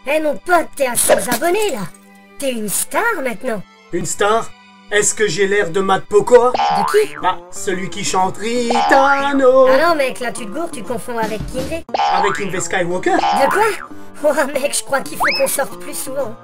Eh mon pote, t'es à 100 abonnés là. T'es une star maintenant. Une star? Est-ce que j'ai l'air de Matt Pokora? De qui? Ah, celui qui chante Ritano. Ah non mec, là tu te gourres, tu confonds avec Kinvey. Avec Inve Skywalker? De quoi? Oh mec, je crois qu'il faut qu'on sorte plus souvent.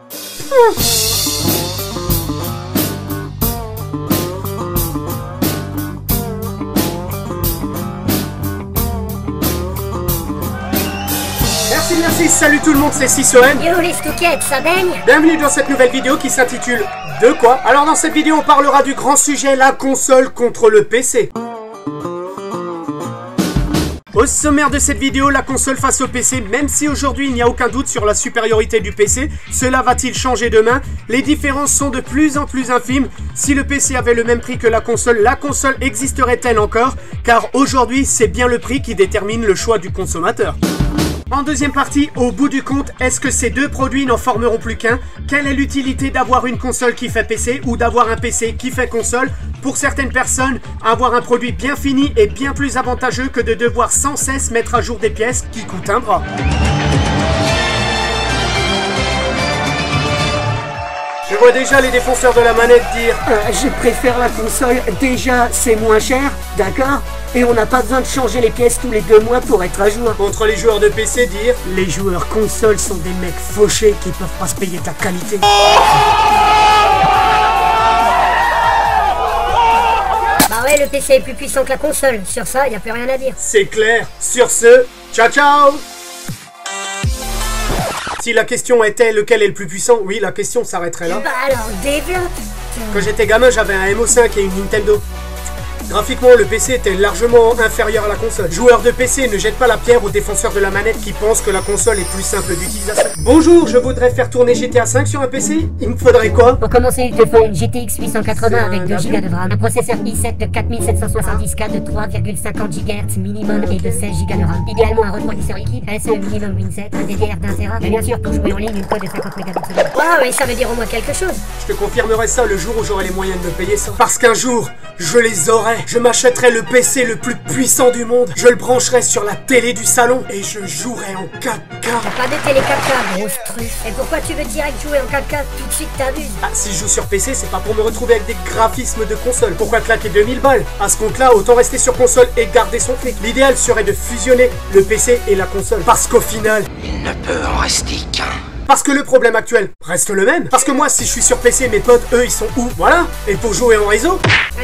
Merci, salut tout le monde, c'est Cisoen. Yo les stouquettes, ça baigne? Bienvenue dans cette nouvelle vidéo qui s'intitule De quoi? Alors dans cette vidéo on parlera du grand sujet, la console contre le PC. Au sommaire de cette vidéo, la console face au PC, même si aujourd'hui il n'y a aucun doute sur la supériorité du PC, cela va-t-il changer demain? Les différences sont de plus en plus infimes. Si le PC avait le même prix que la console existerait-elle encore? Car aujourd'hui, c'est bien le prix qui détermine le choix du consommateur. En deuxième partie, au bout du compte, est-ce que ces deux produits n'en formeront plus qu'un? Quelle est l'utilité d'avoir une console qui fait PC ou d'avoir un PC qui fait console? Pour certaines personnes, avoir un produit bien fini est bien plus avantageux que de devoir sans cesse mettre à jour des pièces qui coûtent un bras. Je vois déjà les défenseurs de la manette dire je préfère la console, déjà c'est moins cher, d'accord? Et on n'a pas besoin de changer les pièces tous les 2 mois pour être à jour. contre les joueurs de PC dire Les joueurs console sont des mecs fauchés qui peuvent pas se payer ta qualité. Bah ouais, le PC est plus puissant que la console. Sur ça, y a plus rien à dire. c'est clair. Sur ce, ciao ciao. Si la question était lequel est le plus puissant, oui, la question s'arrêterait là. Bah alors, développe. Quand j'étais gamin, j'avais un MO5 et une Nintendo. Graphiquement, le PC était largement inférieur à la console. Joueurs de PC, ne jettent pas la pierre aux défenseurs de la manette qui pensent que la console est plus simple d'utilisation. Bonjour, je voudrais faire tourner GTA 5 sur un PC. Il me faudrait quoi? Pour commencer, il te faut une GTX 880 avec 2 Go de RAM, un processeur i7 de 4770K de 3,50 GHz minimum et de 16 Go de RAM. Idéalement un refroidisseur liquide, SE minimum Win7, un DDR d'1 Tera, et bien sûr pour jouer en ligne une code de 50 Mbps. Waouh, mais ça veut dire au moins quelque chose. Je te confirmerai ça le jour où j'aurai les moyens de me payer ça. Parce qu'un jour, je les aurai. Je m'achèterai le PC le plus puissant du monde. Je le brancherai sur la télé du salon et je jouerai en 4K. T'as pas de télé 4K, grosse truffe. Et pourquoi tu veux direct jouer en 4K? Tout de suite t'abuses. Ah, si je joue sur PC, c'est pas pour me retrouver avec des graphismes de console. Pourquoi claquer 2000 balles? À ce compte-là, autant rester sur console et garder son fric. L'idéal serait de fusionner le PC et la console. Parce qu'au final... Il ne peut en rester qu'un. Parce que le problème actuel reste le même. Parce que moi, si je suis sur PC, mes potes, eux, ils sont où? Voilà. Et pour jouer en réseau?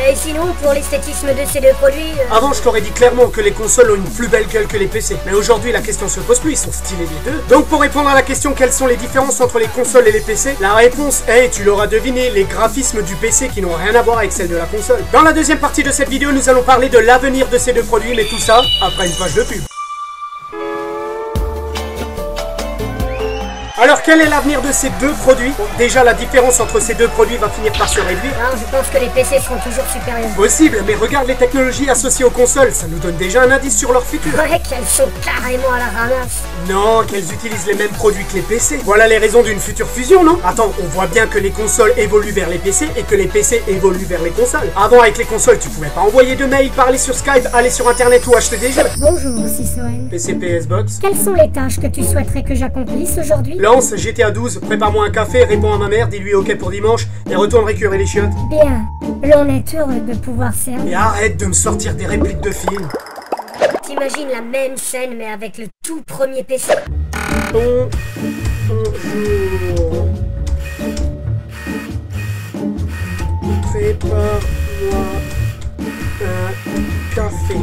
Et sinon, pour l'esthétisme de ces deux produits... Avant, je t'aurais dit clairement que les consoles ont une plus belle gueule que les PC. Mais aujourd'hui, la question se pose plus, ils sont stylés les deux. Donc pour répondre à la question quelles sont les différences entre les consoles et les PC, la réponse est, tu l'auras deviné, les graphismes du PC qui n'ont rien à voir avec celle de la console. Dans la deuxième partie de cette vidéo, nous allons parler de l'avenir de ces deux produits, mais tout ça après une page de pub. Alors quel est l'avenir de ces deux produits? Bon, déjà la différence entre ces deux produits va finir par se réduire. Non, je pense que les PC seront toujours supérieurs. Possible, mais regarde les technologies associées aux consoles, ça nous donne déjà un indice sur leur futur. Ouais, qu'elles sont carrément à la ramasse. Non, qu'elles utilisent les mêmes produits que les PC. Voilà les raisons d'une future fusion, non? Attends, on voit bien que les consoles évoluent vers les PC et que les PC évoluent vers les consoles. Avant, avec les consoles, tu pouvais pas envoyer de mails, parler sur Skype, aller sur Internet ou acheter des jeux. Bonjour, Cisoen. PC, PS, Box. Quelles sont les tâches que tu souhaiterais que j'accomplisse aujourd'hui? Lance GTA 12, prépare-moi un café, réponds à ma mère, dis-lui ok pour dimanche et retourne récurer les chiottes. Bien, l'on est heureux de pouvoir servir. Et arrête de me sortir des répliques de films. T'imagines la même scène mais avec le tout premier PC. Bonjour. Prépare-moi un café.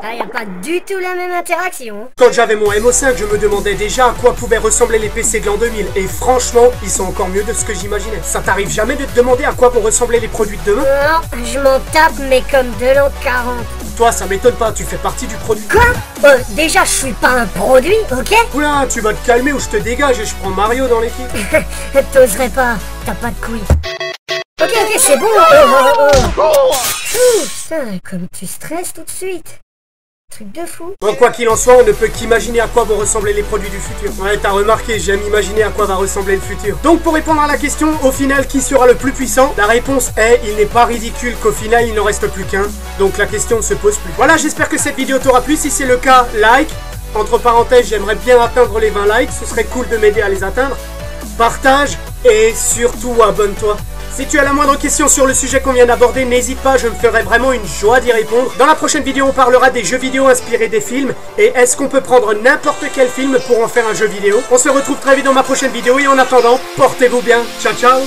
Ah, y a pas du tout la même interaction. Quand j'avais mon MO5, je me demandais déjà à quoi pouvaient ressembler les PC de l'an 2000. Et franchement, ils sont encore mieux de ce que j'imaginais. Ça t'arrive jamais de te demander à quoi vont ressembler les produits de demain? Non, je m'en tape mais comme de l'an 40. Toi, ça m'étonne pas, tu fais partie du produit. Quoi? Déjà je suis pas un produit, ok? Oula, tu vas te calmer ou je te dégage et je prends Mario dans l'équipe. T'oserais pas, t'as pas de couilles. Ok, c'est bon. Putain, comme tu stresses tout de suite. Truc de fou. Bon, quoi qu'il en soit, on ne peut qu'imaginer à quoi vont ressembler les produits du futur. Ouais, t'as remarqué, j'aime imaginer à quoi va ressembler le futur. Donc pour répondre à la question, au final, qui sera le plus puissant? La réponse est, il n'est pas ridicule qu'au final, il n'en reste plus qu'un. Donc la question ne se pose plus. Voilà, j'espère que cette vidéo t'aura plu. Si c'est le cas, like. Entre parenthèses, j'aimerais bien atteindre les 20 likes. Ce serait cool de m'aider à les atteindre. Partage et surtout abonne-toi. Si tu as la moindre question sur le sujet qu'on vient d'aborder, n'hésite pas, je me ferai vraiment une joie d'y répondre. Dans la prochaine vidéo, on parlera des jeux vidéo inspirés des films. Et est-ce qu'on peut prendre n'importe quel film pour en faire un jeu vidéo? On se retrouve très vite dans ma prochaine vidéo et en attendant, portez-vous bien. Ciao, ciao!